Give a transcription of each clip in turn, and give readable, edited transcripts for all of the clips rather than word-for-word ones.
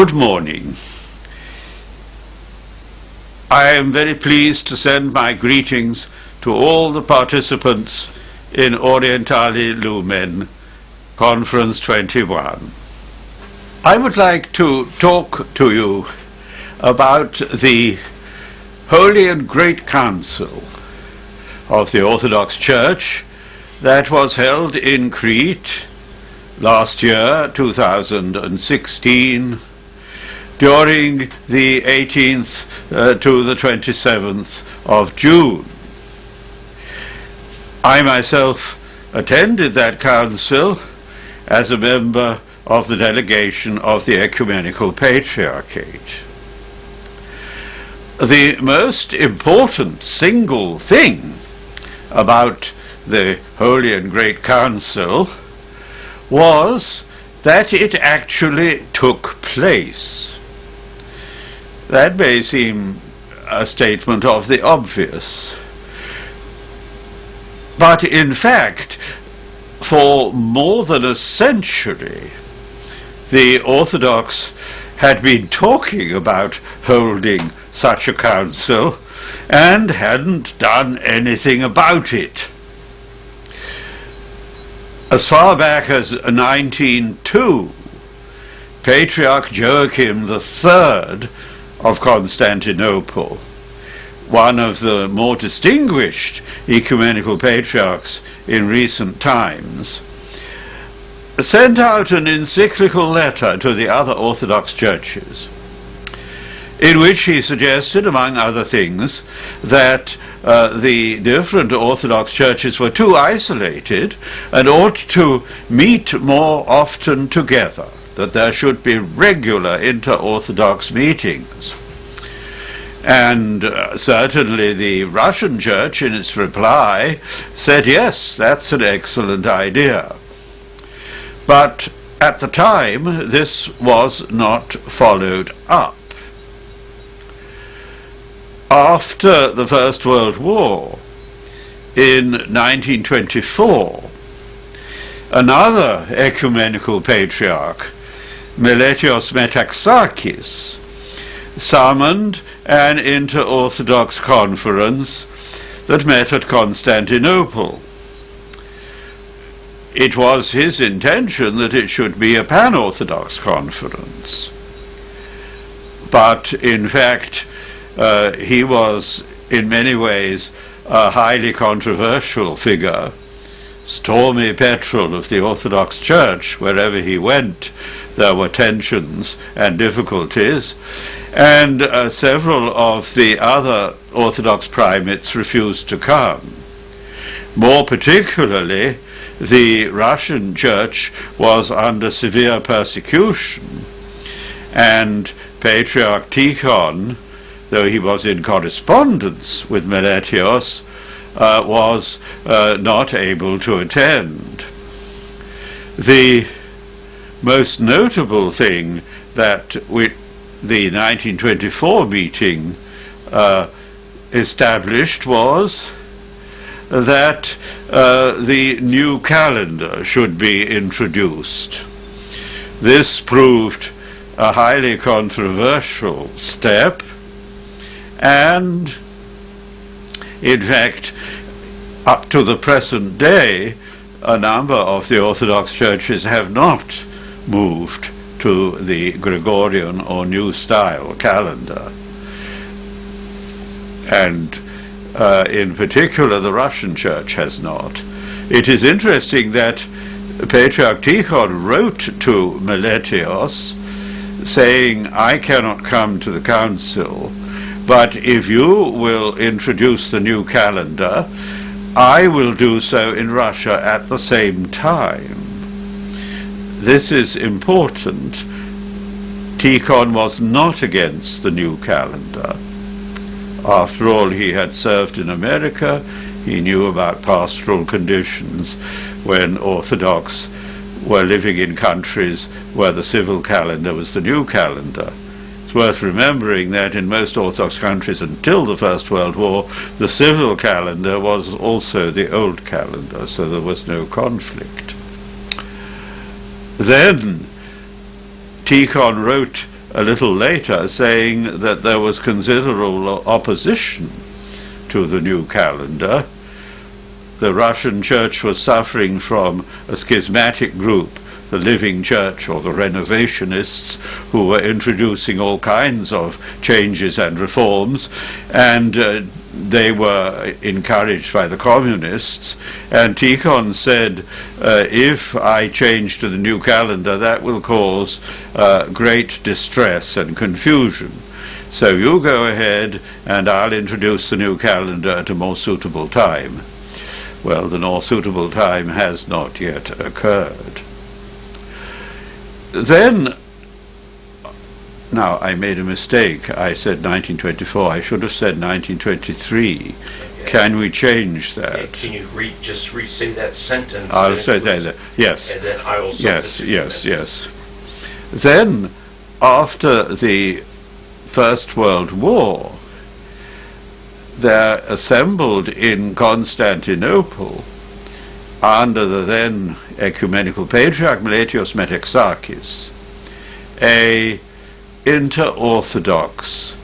Good morning. I am very pleased to send my greetings to all the participants in Orientali Lumen Conference 21. I would like to talk to you about the Holy and Great Council of the Orthodox Church that was held in Crete last year, 2016, during the 18th to the 27th of June. I myself attended that council as a member of the delegation of the Ecumenical Patriarchate. The most important single thing about the Holy and Great Council was that it actually took place. That may seem a statement of the obvious, but in fact, for more than a century, the Orthodox had been talking about holding such a council and hadn't done anything about it. As far back as 1902, Patriarch Joachim III of Constantinople, one of the more distinguished ecumenical patriarchs in recent times, sent out an encyclical letter to the other Orthodox churches, in which he suggested, among other things, that the different Orthodox churches were too isolated and ought to meet more often together, that there should be regular inter-Orthodox meetings. And certainly the Russian Church, in its reply, said, yes, that's an excellent idea. But at the time, this was not followed up. After the First World War, in 1924, another ecumenical patriarch, Meletios Metaxakis, summoned an inter-Orthodox conference that met at Constantinople. It was his intention that it should be a pan-Orthodox conference, but in fact he was in many ways a highly controversial figure, stormy petrel of the Orthodox Church. Wherever he went, there were tensions and difficulties, and several of the other Orthodox primates refused to come. More particularly, the Russian Church was under severe persecution, and Patriarch Tikhon, though he was in correspondence with Meletios, was not able to attend. The most notable thing that the 1924 meeting established was that the new calendar should be introduced. This proved a highly controversial step, and in fact, up to the present day, a number of the Orthodox churches have not moved to the Gregorian or New Style calendar. And in particular, the Russian Church has not. It is interesting that Patriarch Tikhon wrote to Meletios saying, I cannot come to the council, but if you will introduce the new calendar, I will do so in Russia at the same time. This is important. Tikhon was not against the new calendar. After all, he had served in America. He knew about pastoral conditions when Orthodox were living in countries where the civil calendar was the new calendar. It's worth remembering that in most Orthodox countries until the First World War, the civil calendar was also the old calendar, so there was no conflict. Then Tikhon wrote a little later, saying that there was considerable opposition to the new calendar. The Russian Church was suffering from a schismatic group, the Living Church, or the Renovationists, who were introducing all kinds of changes and reforms, and they were encouraged by the communists. And Tikhon said, if I change to the new calendar, that will cause great distress and confusion. So you go ahead, and I'll introduce the new calendar at a more suitable time. Well, the more suitable time has not yet occurred. Then, now I made a mistake. I said 1924. I should have said 1923. Okay. Can we change that? Can you just re-say that sentence? I'll say that. Yes. And then I will. Yes. Then, after the First World War, there assembled in Constantinople, under the then ecumenical patriarch Meletios Metaxakis, a inter-orthodox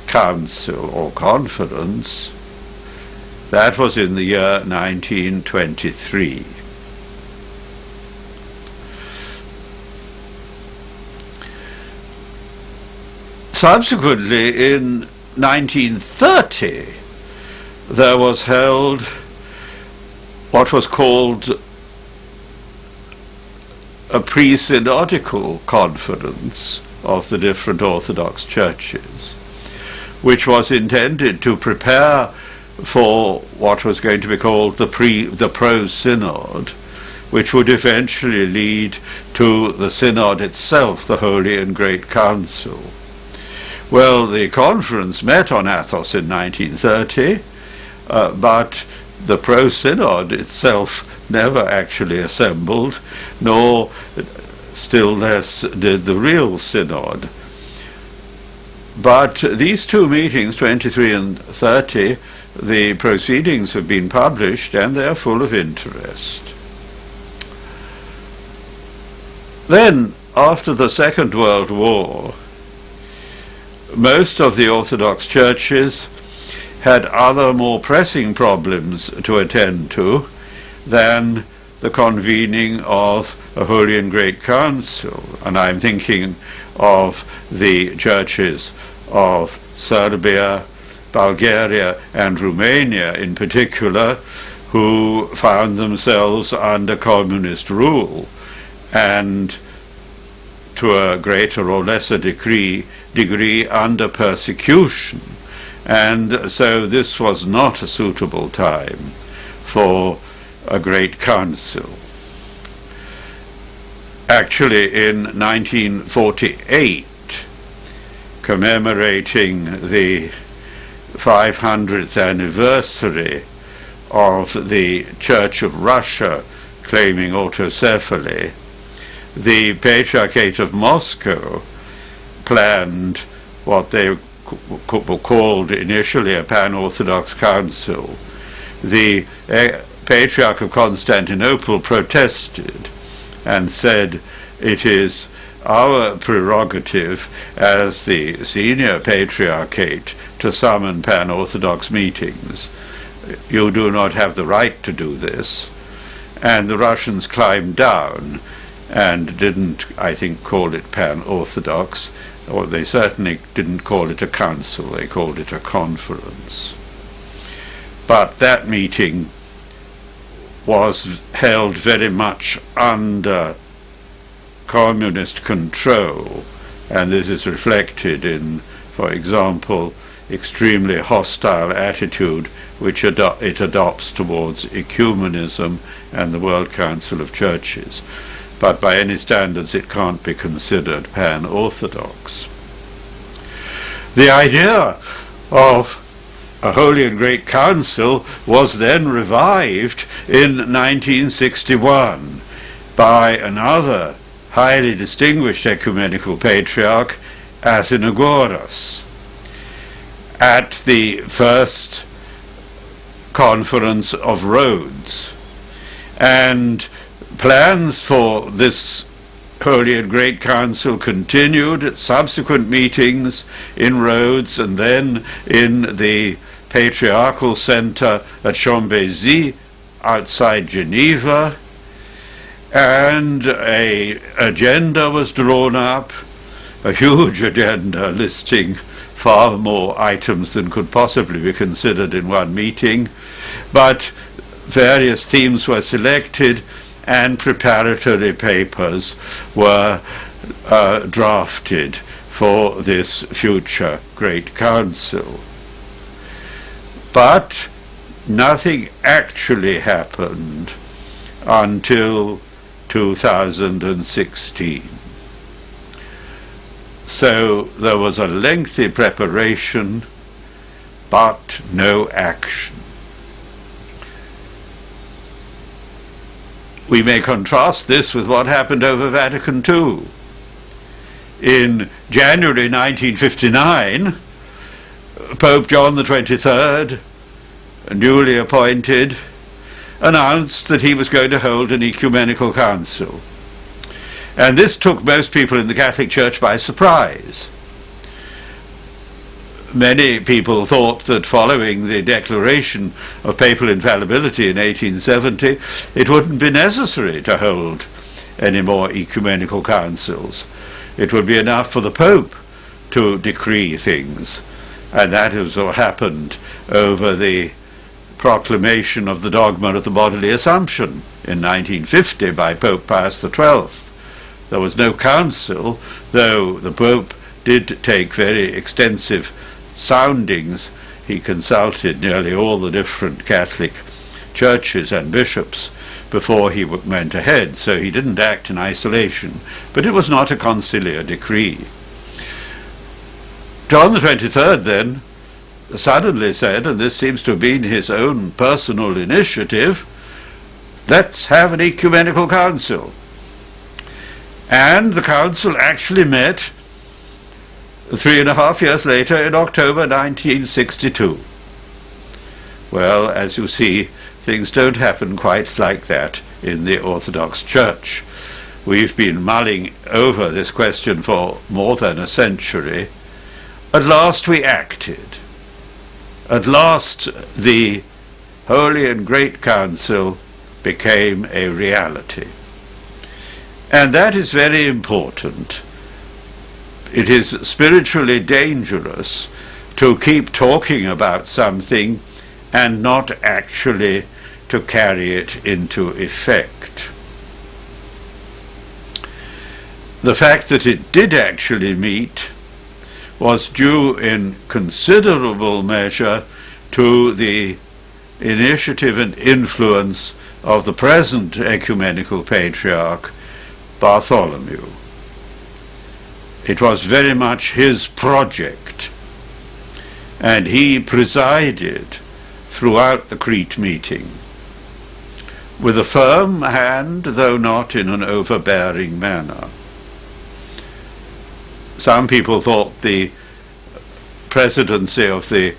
council or conference. That was in the year 1923. Subsequently, in 1930, there was held what was called a pre-synodical conference of the different Orthodox churches, which was intended to prepare for what was going to be called the pro-synod, which would eventually lead to the synod itself, the Holy and Great Council. Well, the conference met on Athos in 1930, but the pro-synod itself never actually assembled, nor still less did the real synod. But these two meetings, 23 and 30, the proceedings have been published, and they are full of interest. Then, after the Second World War, most of the Orthodox churches had other more pressing problems to attend to than the convening of a Holy and Great Council. And I'm thinking of the churches of Serbia, Bulgaria and Romania in particular, who found themselves under communist rule and to a greater or lesser degree under persecution. And so this was not a suitable time for a great council. Actually, in 1948, commemorating the 500th anniversary of the Church of Russia claiming autocephaly, the Patriarchate of Moscow planned what they were called initially a pan-Orthodox council. The Patriarch of Constantinople protested and said, it is our prerogative as the senior patriarchate to summon pan-Orthodox meetings. You do not have the right to do this. And the Russians climbed down and didn't, I think, call it pan-Orthodox, or they certainly didn't call it a council, they called it a conference. But that meeting was held very much under communist control, and this is reflected in, for example, extremely hostile attitude which it adopts towards ecumenism and the World Council of Churches. But by any standards it can't be considered pan-Orthodox. The idea of a Holy and Great Council was then revived in 1961 by another highly distinguished ecumenical patriarch, Athenagoras, at the first conference of Rhodes. And plans for this Holy and Great Council continued at subsequent meetings in Rhodes and then in the Patriarchal Center at Chambézy outside Geneva, and an agenda was drawn up, a huge agenda listing far more items than could possibly be considered in one meeting, but various themes were selected and preparatory papers were drafted for this future Great Council. But nothing actually happened until 2016. So there was a lengthy preparation, but no action. We may contrast this with what happened over Vatican II. In January 1959, Pope John XXIII, newly appointed, announced that he was going to hold an ecumenical council. And this took most people in the Catholic Church by surprise. Many people thought that following the declaration of papal infallibility in 1870, it wouldn't be necessary to hold any more ecumenical councils. It would be enough for the Pope to decree things. And that is what happened over the proclamation of the dogma of the bodily assumption in 1950 by Pope Pius XII. There was no council, though the Pope did take very extensive soundings. He consulted nearly all the different Catholic churches and bishops before he went ahead, so he didn't act in isolation. But it was not a conciliar decree. John XXIII then suddenly said, and this seems to have been his own personal initiative, let's have an ecumenical council. And the council actually met 3.5 years later in October 1962. Well, as you see, things don't happen quite like that in the Orthodox Church. We've been mulling over this question for more than a century. At last we acted. At last the Holy and Great Council became a reality. And that is very important. It is spiritually dangerous to keep talking about something and not actually to carry it into effect. The fact that it did actually meet was due in considerable measure to the initiative and influence of the present ecumenical patriarch, Bartholomew. It was very much his project, and he presided throughout the Crete meeting with a firm hand, though not in an overbearing manner. Some people thought the presidency of the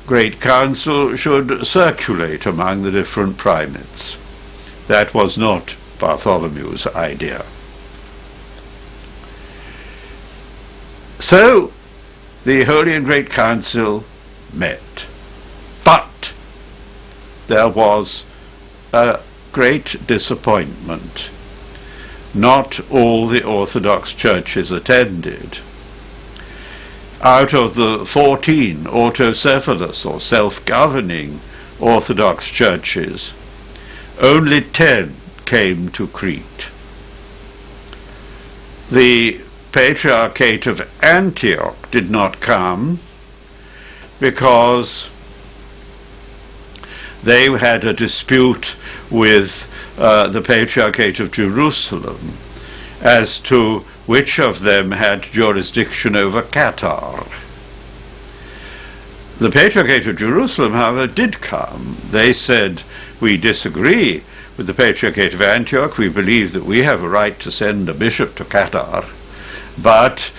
Great Council should circulate among the different primates. That was not Bartholomew's idea. So the Holy and Great Council met. But there was a great disappointment. Not all the Orthodox churches attended. Out of the 14 autocephalous or self-governing Orthodox churches, only 10 came to Crete. The Patriarchate of Antioch did not come because they had a dispute with the Patriarchate of Jerusalem as to which of them had jurisdiction over Qatar. The Patriarchate of Jerusalem, however, did come. They said, we disagree with the Patriarchate of Antioch. We believe that we have a right to send a bishop to Qatar, but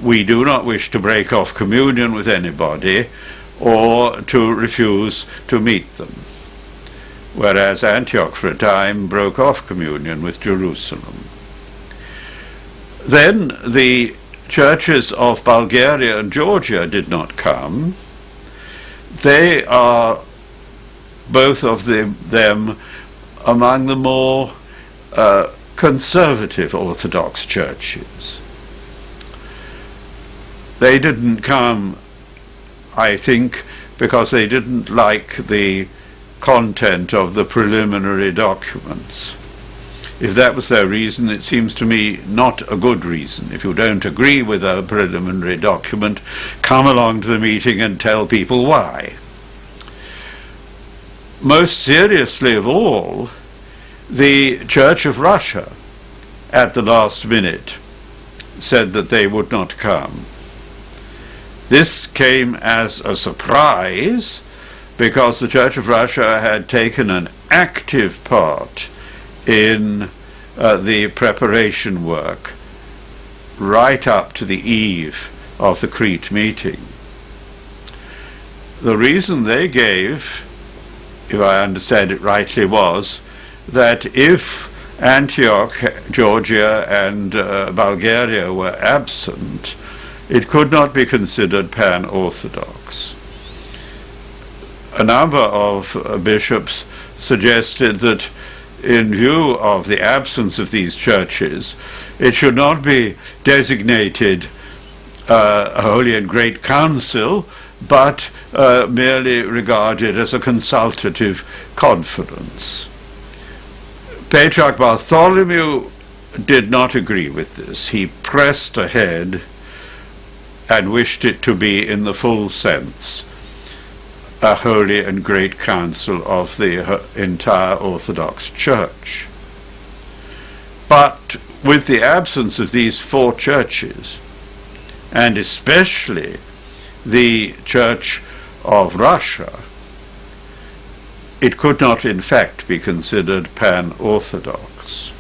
we do not wish to break off communion with anybody or to refuse to meet them. Whereas Antioch for a time broke off communion with Jerusalem. Then the churches of Bulgaria and Georgia did not come. They are, both of them, among the more conservative Orthodox churches. They didn't come, I think, because they didn't like the content of the preliminary documents. If that was their reason, it seems to me not a good reason. If you don't agree with a preliminary document, come along to the meeting and tell people why. Most seriously of all, the Church of Russia, at the last minute, said that they would not come. This came as a surprise, because the Church of Russia had taken an active part in the preparation work right up to the eve of the Crete meeting. The reason they gave, if I understand it rightly, was that if Antioch, Georgia, and Bulgaria were absent, it could not be considered pan-Orthodox. A number of bishops suggested that in view of the absence of these churches, it should not be designated a Holy and Great Council, but merely regarded as a consultative conference. Patriarch Bartholomew did not agree with this. He pressed ahead and wished it to be, in the full sense, a holy and great council of the entire Orthodox Church. But with the absence of these four churches, and especially the Church of Russia, it could not in fact be considered pan-Orthodox.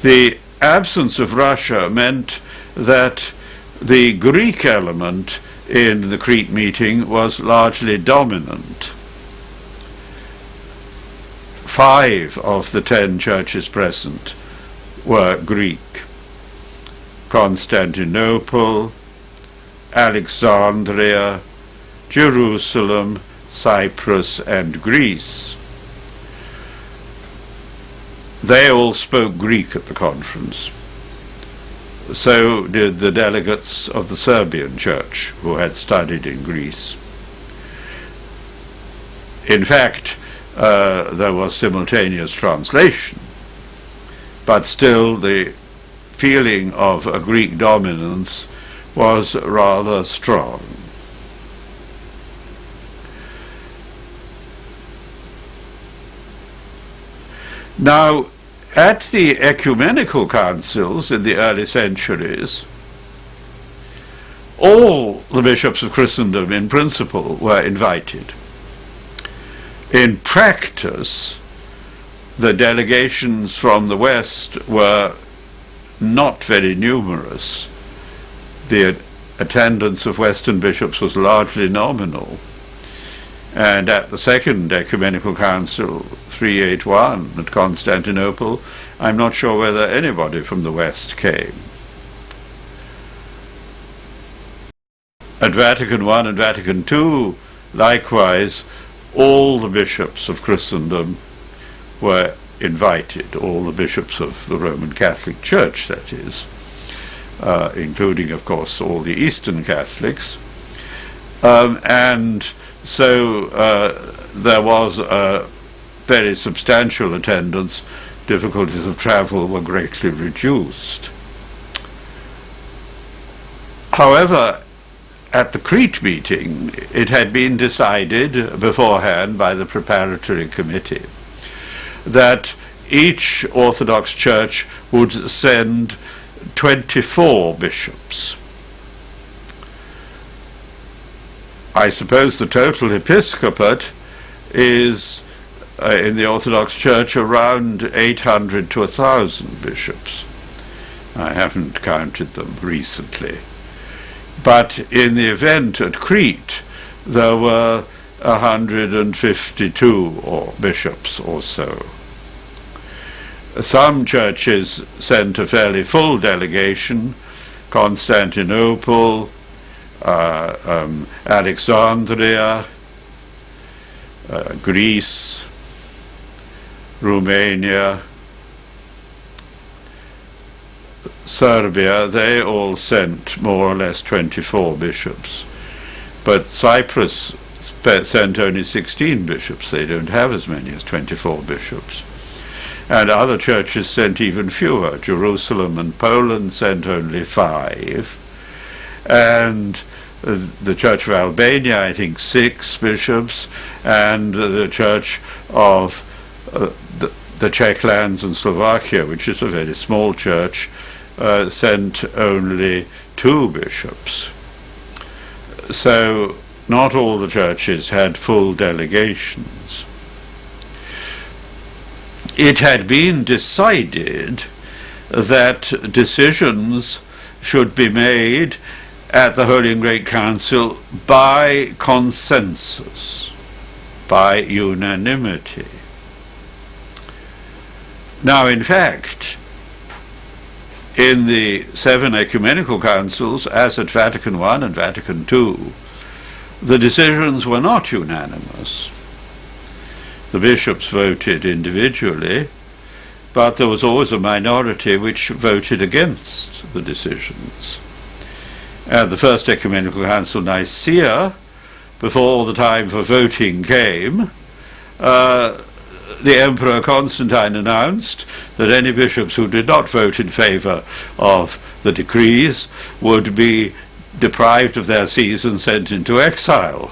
The absence of Russia meant that the Greek element in the Crete meeting was largely dominant. 5 of the 10 churches present were Greek: Constantinople, Alexandria, Jerusalem, Cyprus, and Greece. They all spoke Greek at the conference. So did the delegates of the Serbian Church, who had studied in Greece. In fact, there was simultaneous translation, but still the feeling of a Greek dominance was rather strong. Now, at the ecumenical councils in the early centuries, all the bishops of Christendom, in principle, were invited. In practice, the delegations from the West were not very numerous. The attendance of Western bishops was largely nominal. And at the Second Ecumenical Council, 381 at Constantinople, I'm not sure whether anybody from the West came. At Vatican I and Vatican II, likewise, all the bishops of Christendom were invited, all the bishops of the Roman Catholic Church, that is, including, of course, all the Eastern Catholics. And so there was a very substantial attendance. Difficulties of travel were greatly reduced. However, at the Crete meeting, it had been decided beforehand by the preparatory committee that each Orthodox Church would send 24 bishops. I suppose the total episcopate is, in the Orthodox Church, around 800 to 1,000 bishops. I haven't counted them recently. But in the event at Crete, there were 152 bishops or so. Some churches sent a fairly full delegation: Constantinople, Alexandria, Greece, Romania, Serbia. They all sent more or less 24 bishops. But Cyprus sent only 16 bishops. They don't have as many as 24 bishops. And other churches sent even fewer. Jerusalem and Poland sent only 5. And the Church of Albania, I think, 6 bishops. And the Church of the Czech lands and Slovakia, which is a very small church, sent only 2 bishops. So not all the churches had full delegations. It had been decided that decisions should be made at the Holy and Great Council by consensus, by unanimity. Now, in fact, in the 7 ecumenical councils, as at Vatican I and Vatican II, the decisions were not unanimous. The bishops voted individually, but there was always a minority which voted against the decisions. At the First Ecumenical Council, Nicaea, before the time for voting came, the Emperor Constantine announced that any bishops who did not vote in favour of the decrees would be deprived of their sees and sent into exile.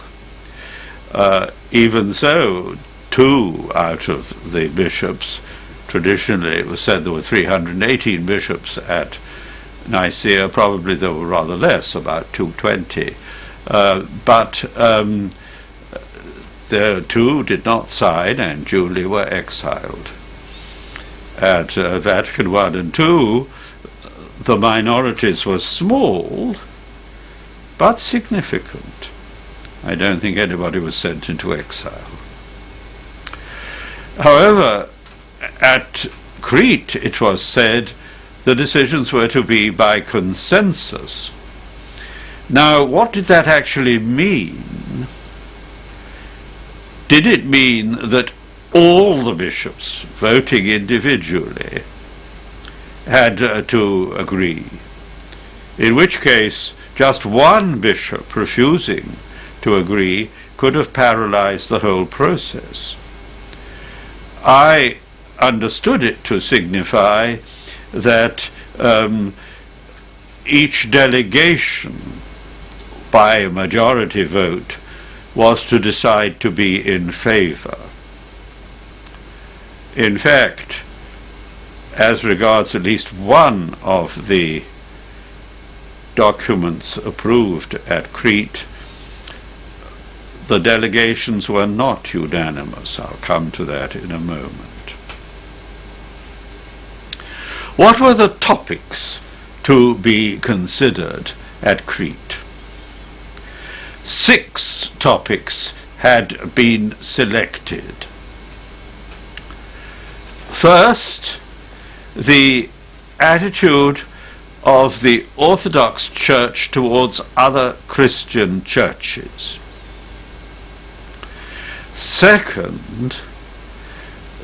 Even so, 2 out of the bishops, traditionally it was said there were 318 bishops at Nicaea, probably there were rather less, about 220, but the 2 did not sign and duly were exiled. At Vatican I and II, the minorities were small, but significant. I don't think anybody was sent into exile. However, at Crete, it was said the decisions were to be by consensus. Now, what did that actually mean? Did it mean that all the bishops, voting individually, had to agree? In which case, just one bishop refusing to agree could have paralyzed the whole process. I understood it to signify that each delegation, by a majority vote, was to decide to be in favour. In fact, as regards at least one of the documents approved at Crete, the delegations were not unanimous. I'll come to that in a moment. What were the topics to be considered at Crete? 6 topics had been selected. First, the attitude of the Orthodox Church towards other Christian churches. Second,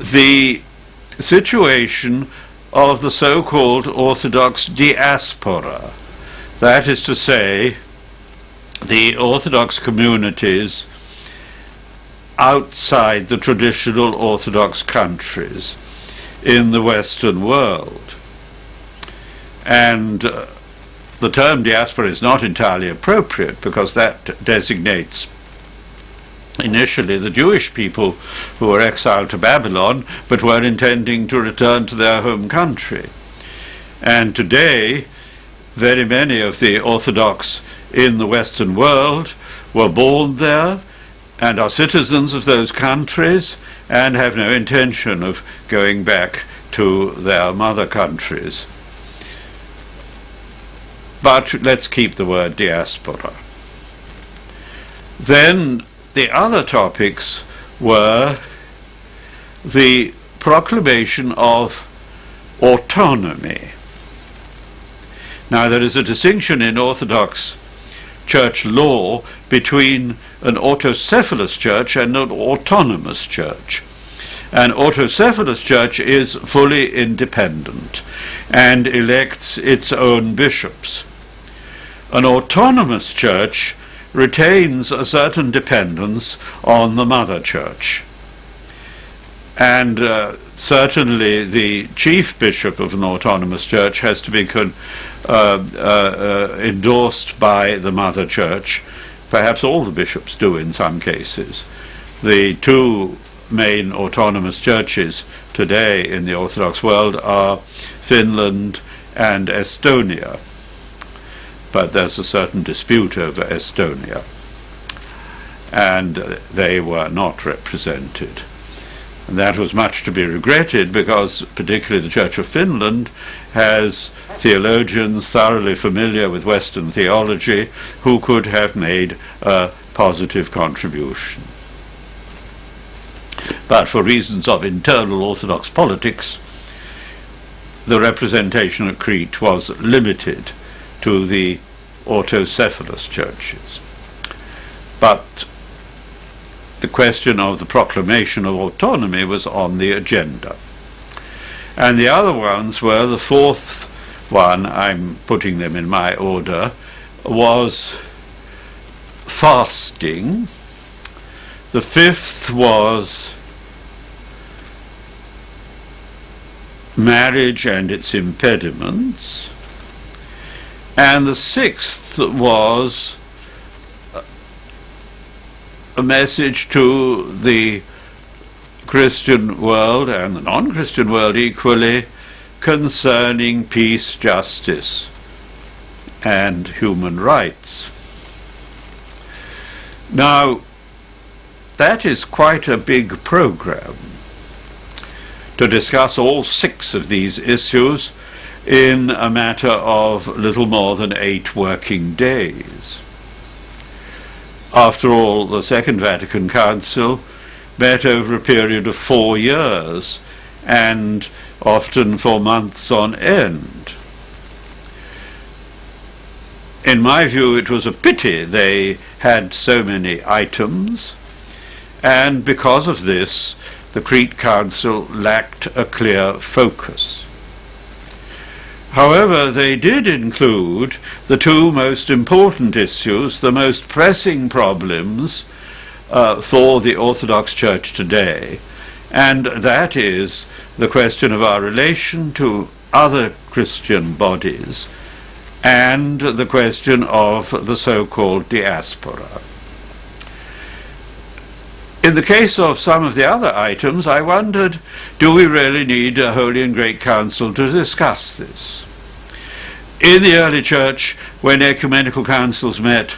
the situation of the so-called Orthodox diaspora, that is to say, the Orthodox communities outside the traditional Orthodox countries in the Western world. And the term diaspora is not entirely appropriate, because that designates initially the Jewish people who were exiled to Babylon but were intending to return to their home country. And today, very many of the Orthodox in the Western world were born there and are citizens of those countries and have no intention of going back to their mother countries. But let's keep the word diaspora. Then the other topics were the proclamation of autonomy. Now, there is a distinction in Orthodox Church law between an autocephalous church and an autonomous church. An autocephalous church is fully independent and elects its own bishops. An autonomous church retains a certain dependence on the mother church. And certainly the chief bishop of an autonomous church has to be endorsed by the mother church. Perhaps all the bishops do in some cases. The two main autonomous churches today in the Orthodox world are Finland and Estonia. But there's a certain dispute over Estonia, and they were not represented. And that was much to be regretted, because particularly the Church of Finland has theologians thoroughly familiar with Western theology who could have made a positive contribution. But for reasons of internal Orthodox politics, the representation at Crete was limited to the autocephalous churches. But the question of the proclamation of autonomy was on the agenda. And the other ones were, the fourth one, I'm putting them in my order, was fasting. The fifth was marriage and its impediments. And the sixth was a message to the Christian world and the non-Christian world equally concerning peace, justice, and human rights. Now, that is quite a big program to discuss all six of these issues in a matter of little more than 8 working days. After all, the Second Vatican Council met over a period of 4 years, and often for months on end. In my view, it was a pity they had so many items, and because of this, the Crete Council lacked a clear focus. However, they did include the two most important issues, the most pressing problems for the Orthodox Church today, and that is the question of our relation to other Christian bodies and the question of the so-called diaspora. In the case of some of the other items, I wondered, do we really need a Holy and Great Council to discuss this? In the early church, when ecumenical councils met,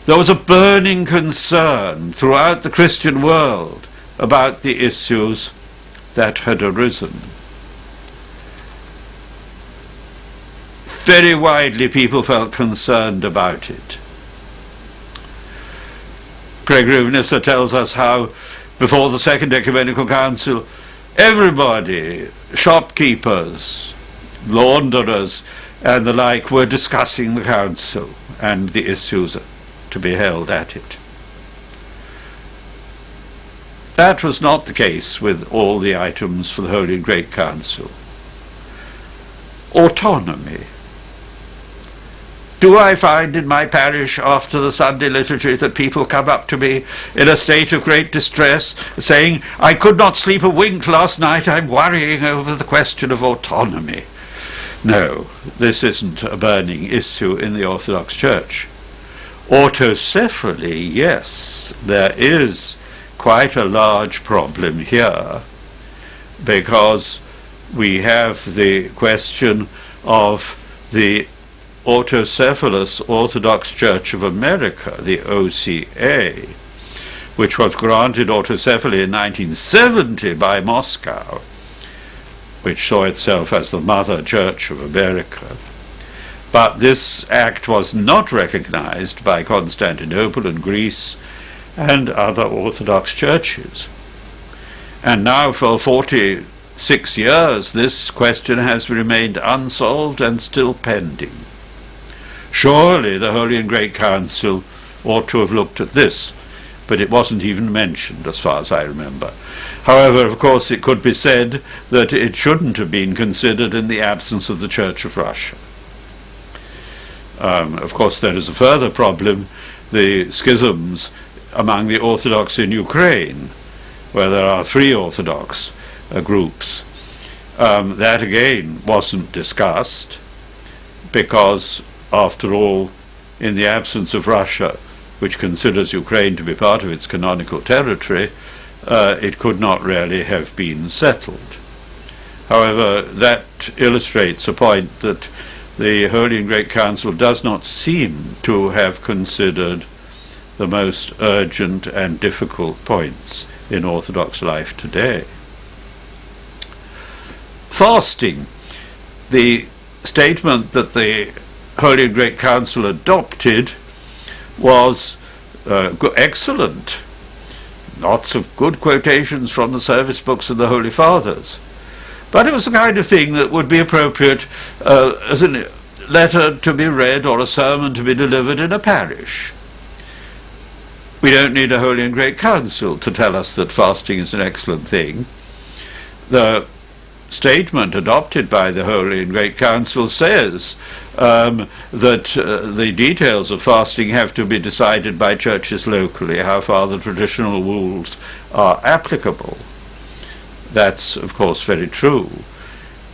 there was a burning concern throughout the Christian world about the issues that had arisen. Very widely people felt concerned about it. Gregory of Nyssa tells us how, before the Second Ecumenical Council, everybody, shopkeepers, launderers, and the like, were discussing the council and the issues to be held at it. That was not the case with all the items for the Holy and Great Council. Autonomy. Do I find in my parish after the Sunday liturgy that people come up to me in a state of great distress, saying, "I could not sleep a wink last night, I'm worrying over the question of autonomy"? No, this isn't a burning issue in the Orthodox Church. Autocephaly, yes, there is quite a large problem here, because we have the question of the autocephalous Orthodox Church of America, the OCA, which was granted autocephaly in 1970 by Moscow, which saw itself as the Mother Church of America. But this act was not recognized by Constantinople and Greece and other Orthodox churches. And now for 40 6 years this question has remained unsolved and still pending. Surely the Holy and Great Council ought to have looked at this, but it wasn't even mentioned as far as I remember. However, of course, it could be said that it shouldn't have been considered in the absence of the Church of Russia. Of course, there is a further problem, the schisms among the Orthodox in Ukraine, where there are 3 Orthodox groups. That again wasn't discussed because, after all, in the absence of Russia, which considers Ukraine to be part of its canonical territory, it could not really have been settled. However, that illustrates a point that the Holy and Great Council does not seem to have considered the most urgent and difficult points in Orthodox life today. Fasting. The statement that the Holy and Great Council adopted was excellent. Lots of good quotations from the service books of the Holy Fathers. But it was the kind of thing that would be appropriate as a letter to be read or a sermon to be delivered in a parish. We don't need a Holy and Great Council to tell us that fasting is an excellent thing. The statement adopted by the Holy and Great Council says that the details of fasting have to be decided by churches locally, how far the traditional rules are applicable. That's, of course, very true.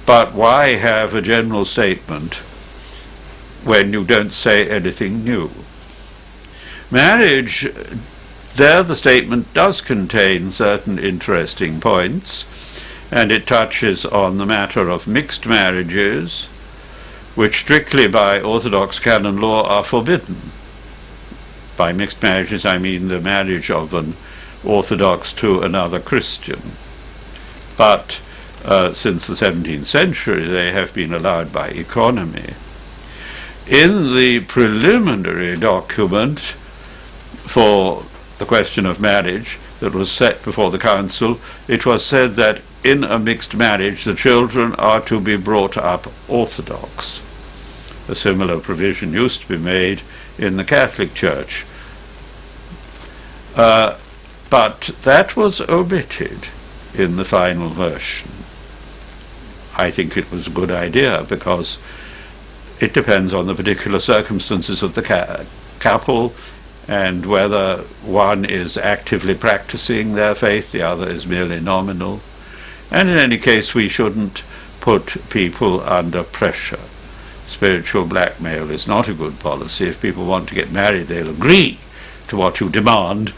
But why have a general statement when you don't say anything new? Marriage, there the statement does contain certain interesting points, and it touches on the matter of mixed marriages, which strictly by Orthodox canon law are forbidden. By mixed marriages I mean the marriage of an Orthodox to another Christian. But since the 17th century they have been allowed by economy. In the preliminary document for the question of marriage that was set before the Council, it was said that in a mixed marriage the children are to be brought up Orthodox. A similar provision used to be made in the Catholic Church. But that was omitted in the final version. I think it was a good idea because it depends on the particular circumstances of the couple and whether one is actively practicing their faith, the other is merely nominal. And in any case, we shouldn't put people under pressure. Spiritual blackmail is not a good policy. If people want to get married, they'll agree to what you demand,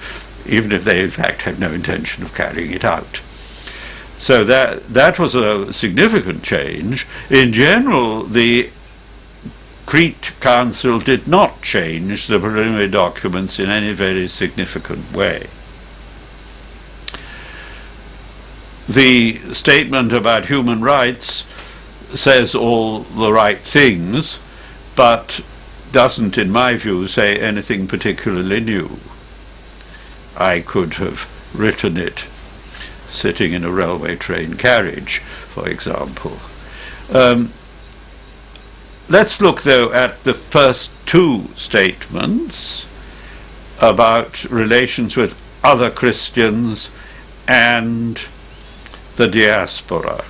even if they in fact have no intention of carrying it out. So that was a significant change. In general, the Crete Council did not change the preliminary documents in any very significant way. The statement about human rights says all the right things, but doesn't, in my view, say anything particularly new. I could have written it sitting in a railway train carriage, for example. Let's look, though, at the first 2 statements about relations with other Christians and the diaspora.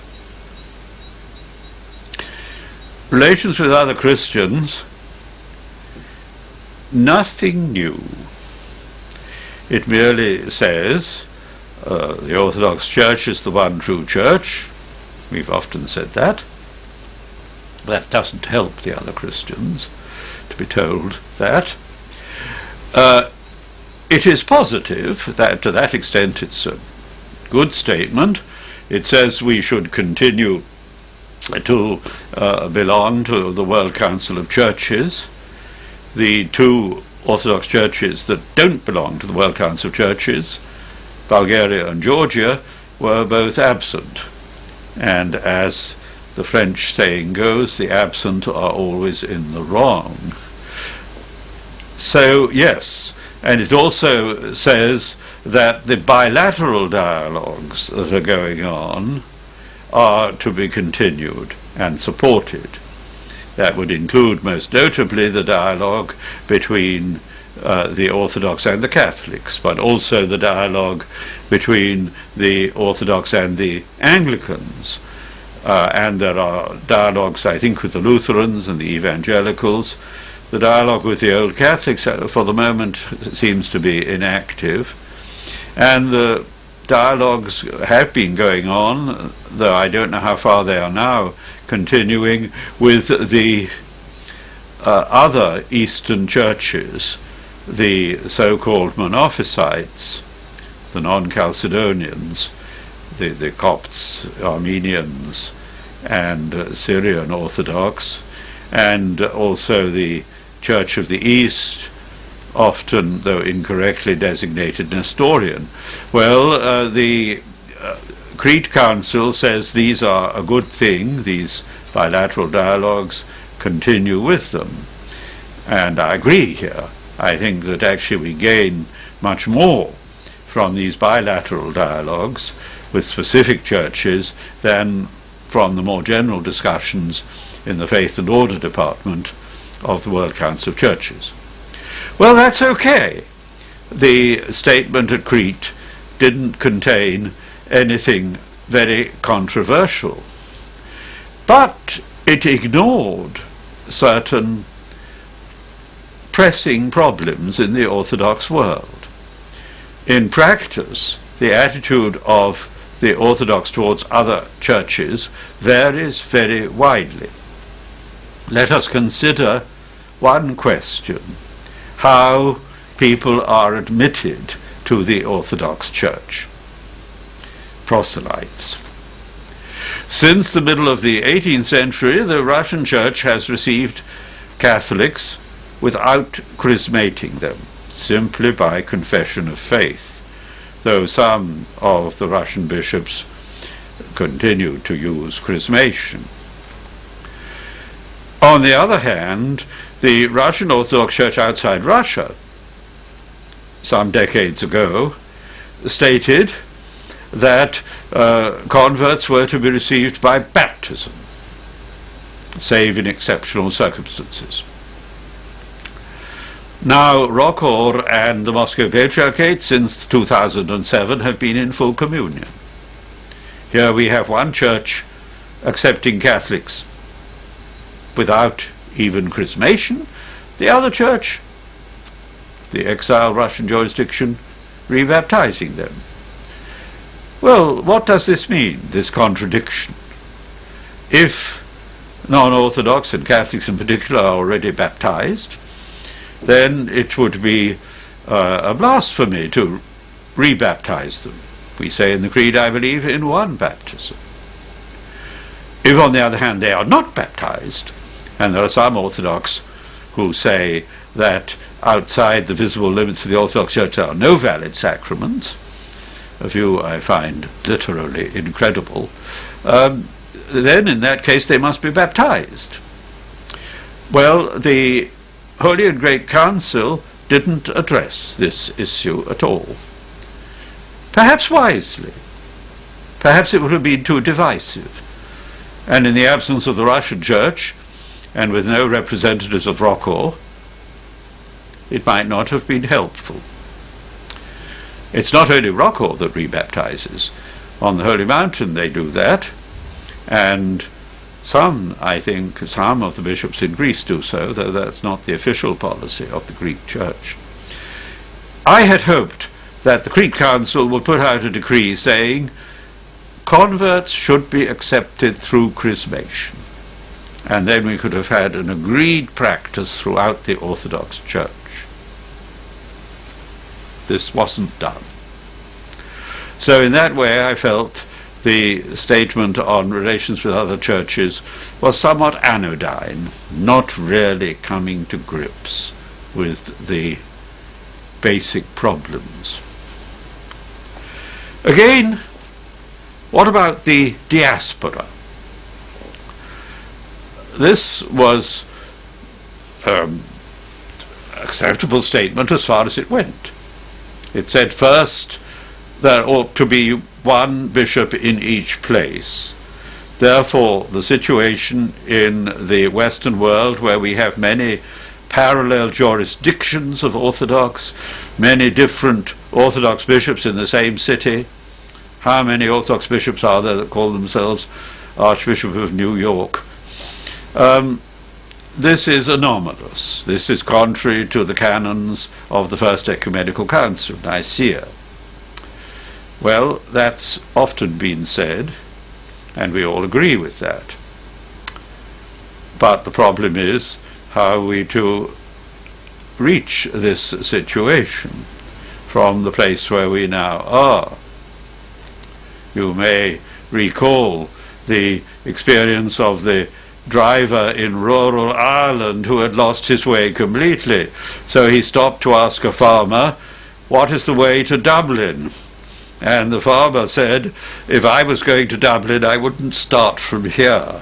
Relations with other Christians, nothing new. It merely says the Orthodox Church is the one true church. We've often said that. That doesn't help the other Christians to be told that. It is positive, that to that extent it's a good statement. It says we should continue to belong to the World Council of Churches. The 2 Orthodox churches that don't belong to the World Council of Churches, Bulgaria and Georgia, were both absent. And as the French saying goes, the absent are always in the wrong. So, yes, and it also says that the bilateral dialogues that are going on are to be continued and supported. That would include most notably the dialogue between the Orthodox and the Catholics, but also the dialogue between the Orthodox and the Anglicans. And there are dialogues, I think, with the Lutherans and the Evangelicals. The dialogue with the Old Catholics, for the moment, seems to be inactive. And the dialogues have been going on, though I don't know how far they are now continuing, with the other Eastern churches, the so-called Monophysites, the non-Chalcedonians, the Copts, Armenians, and Syrian Orthodox, and also the Church of the East, often, though incorrectly, designated Nestorian. Well, the Crete Council says these are a good thing, these bilateral dialogues, continue with them. And I agree here. I think that actually we gain much more from these bilateral dialogues with specific churches than from the more general discussions in the Faith and Order Department of the World Council of Churches. Well, that's okay. The statement at Crete didn't contain anything very controversial, but it ignored certain pressing problems in the Orthodox world. In practice, the attitude of the Orthodox towards other churches varies very widely. Let us consider one question: how people are admitted to the Orthodox Church. Proselytes. Since the middle of the 18th century, the Russian Church has received Catholics without chrismating them, simply by confession of faith, though some of the Russian bishops continue to use chrismation. On the other hand, the Russian Orthodox Church outside Russia, some decades ago, stated that converts were to be received by baptism, save in exceptional circumstances. Now, Rockor and the Moscow Patriarchate since 2007 have been in full communion. Here we have one church accepting Catholics without even chrismation, the other church, the exile Russian jurisdiction, rebaptizing them. Well, what does this mean, this contradiction? If non-Orthodox and Catholics in particular are already baptized, then it would be a blasphemy to rebaptize them. We say in the Creed, I believe, in one baptism. If, on the other hand, they are not baptized, and there are some Orthodox who say that outside the visible limits of the Orthodox Church there are no valid sacraments, a view I find literally incredible, then in that case they must be baptized. Well, the Holy and Great Council didn't address this issue at all. Perhaps wisely. Perhaps it would have been too divisive. And in the absence of the Russian Church, and with no representatives of Rockor, it might not have been helpful. It's not only Rockor that rebaptizes. On the Holy Mountain they do that, and some, I think, some of the bishops in Greece do so, though that's not the official policy of the Greek Church. I had hoped that the Crete Council would put out a decree saying converts should be accepted through chrismation, and then we could have had an agreed practice throughout the Orthodox Church. This wasn't done. So in that way I felt the statement on relations with other churches was somewhat anodyne, not really coming to grips with the basic problems. Again, what about the diaspora? This was an acceptable statement as far as it went. It said first there ought to be one bishop in each place, Therefore, the situation in the Western world, where we have many parallel jurisdictions of Orthodox, many different Orthodox bishops in the same city. How many Orthodox bishops are there that call themselves Archbishop of New York? This is anomalous. This is contrary to the canons of the First Ecumenical Council, Nicaea. Well, that's often been said, and we all agree with that. But the problem is, how are we to reach this situation from the place where we now are? You may recall the experience of the driver in rural Ireland who had lost his way completely. So he stopped to ask a farmer, "What is the way to Dublin?" And the farmer said, "If I was going to Dublin, I wouldn't start from here."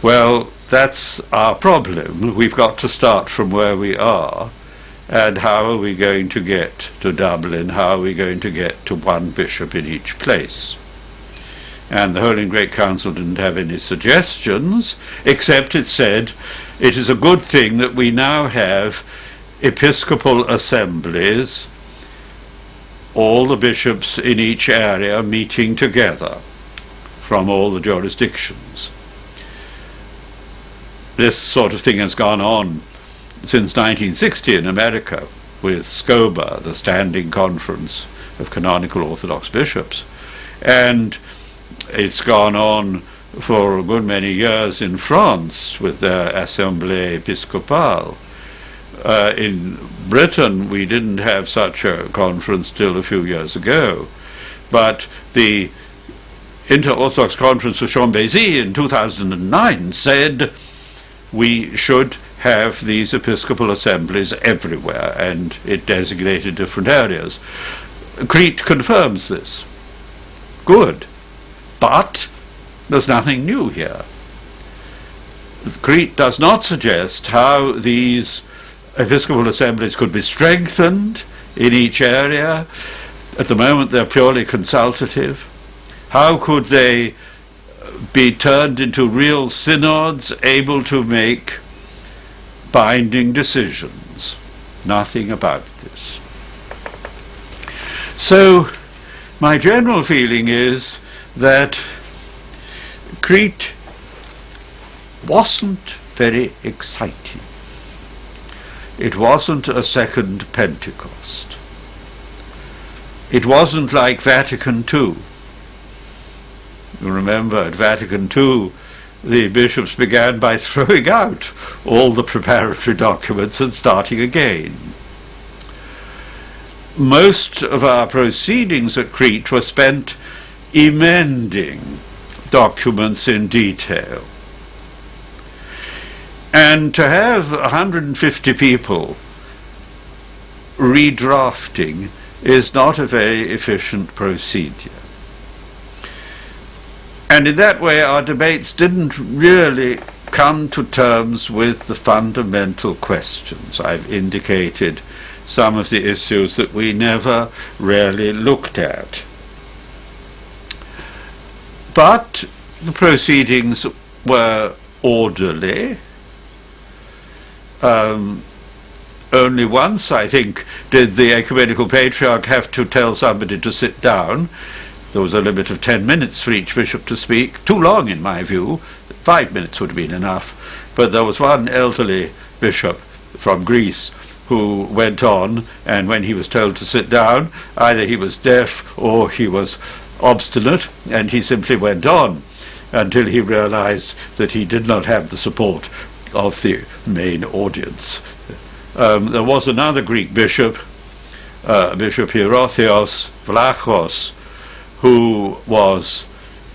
Well, that's our problem. We've got to start from where we are. And how are we going to get to Dublin? How are we going to get to one bishop in each place? And the Holy and Great Council didn't have any suggestions, except it said it is a good thing that we now have episcopal assemblies, all the bishops in each area meeting together from all the jurisdictions. This sort of thing has gone on since 1960 in America with SCOBA, the Standing Conference of Canonical Orthodox Bishops, and it's gone on for a good many years in France with their Assemblée Episcopale. In Britain we didn't have such a conference till a few years ago, but the Inter-Orthodox Conference of Chambézy in 2009 said we should have these episcopal assemblies everywhere, and it designated different areas. Crete confirms this. Good. But there's nothing new here. Crete does not suggest how these episcopal assemblies could be strengthened in each area. At the moment they're purely consultative. How could they be turned into real synods able to make binding decisions? Nothing about this. So my general feeling is that Crete wasn't very exciting. It wasn't a second Pentecost. It wasn't like Vatican II. You remember at Vatican II the bishops began by throwing out all the preparatory documents and starting again. Most of our proceedings at Crete were spent emending documents in detail. And to have 150 people redrafting is not a very efficient procedure. And in that way our debates didn't really come to terms with the fundamental questions. I've indicated some of the issues that we never really looked at. But the proceedings were orderly. Only once, I think, did the Ecumenical Patriarch have to tell somebody to sit down. There was a limit of 10 minutes for each bishop to speak. Too long, in my view. 5 minutes would have been enough. But there was one elderly bishop from Greece who went on, and when he was told to sit down, either he was deaf or he was obstinate, and he simply went on until he realized that he did not have the support of the main audience. There was another Greek bishop, Bishop Hierotheos Vlachos, who was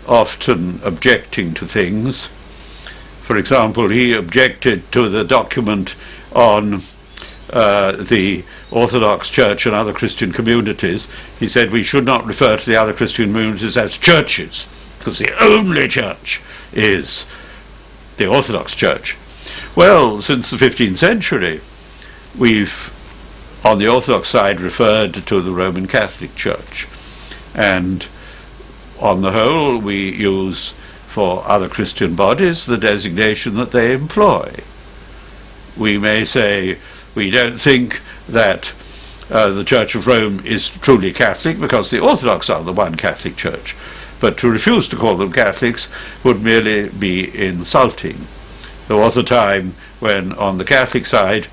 often objecting to things. For example, he objected to the document on the Orthodox Church and other Christian communities. He said we should not refer to the other Christian communities as churches, because the only church is the Orthodox Church. Well, since the 15th century, we've, on the Orthodox side, referred to the Roman Catholic Church. And on the whole, we use for other Christian bodies the designation that they employ. We may say we don't think that the Church of Rome is truly Catholic because the Orthodox are the one Catholic Church, but to refuse to call them Catholics would merely be insulting. There was a time when on the Catholic side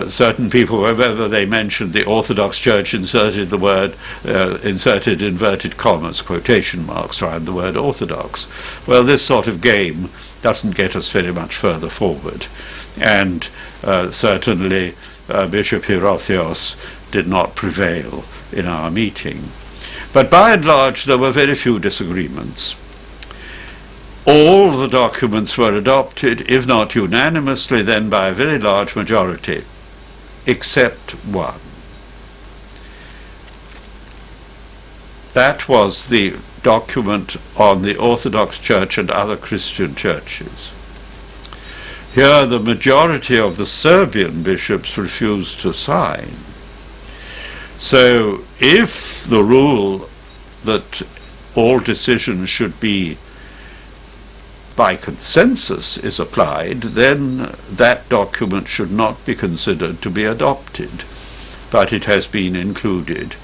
certain people, whenever they mentioned the Orthodox Church, inserted the word, inserted inverted commas, quotation marks around the word Orthodox. Well, this sort of game doesn't get us very much further forward, and certainly Bishop Hierotheos did not prevail in our meeting. But by and large there were very few disagreements. All the documents were adopted, if not unanimously, then by a very large majority, except one. That was the document on the Orthodox Church and other Christian churches. Here the majority of the Serbian bishops refused to sign. So if the rule that all decisions should be by consensus is applied, then that document should not be considered to be adopted, but it has been included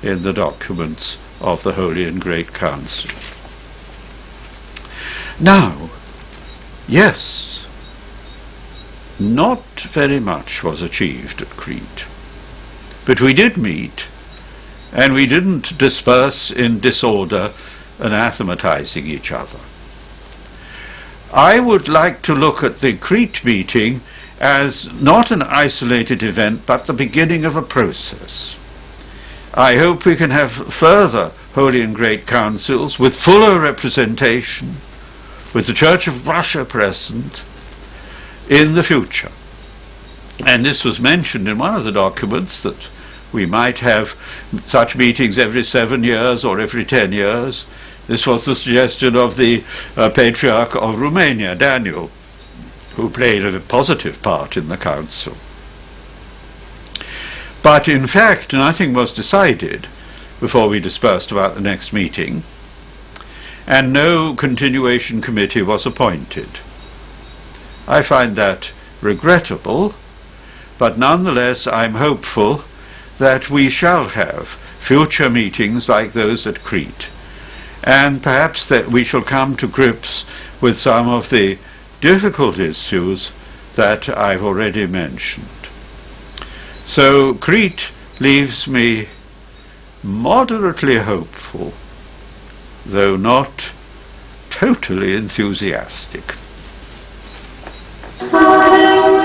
in the documents of the Holy and Great Council. Now, yes, not very much was achieved at Crete, but we did meet, and we didn't disperse in disorder, anathematizing each other. I would like to look at the Crete meeting as not an isolated event, but the beginning of a process. I hope we can have further Holy and Great Councils with fuller representation, with the Church of Russia present, in the future. And this was mentioned in one of the documents, that we might have such meetings every 7 years or every 10 years. This was the suggestion of the Patriarch of Romania, Daniel, who played a positive part in the council. But in fact, nothing was decided before we dispersed about the next meeting, and no continuation committee was appointed. I find that regrettable, but nonetheless I'm hopeful that we shall have future meetings like those at Crete, and perhaps that we shall come to grips with some of the difficult issues that I've already mentioned. So Crete leaves me moderately hopeful, though not totally enthusiastic. Hallelujah.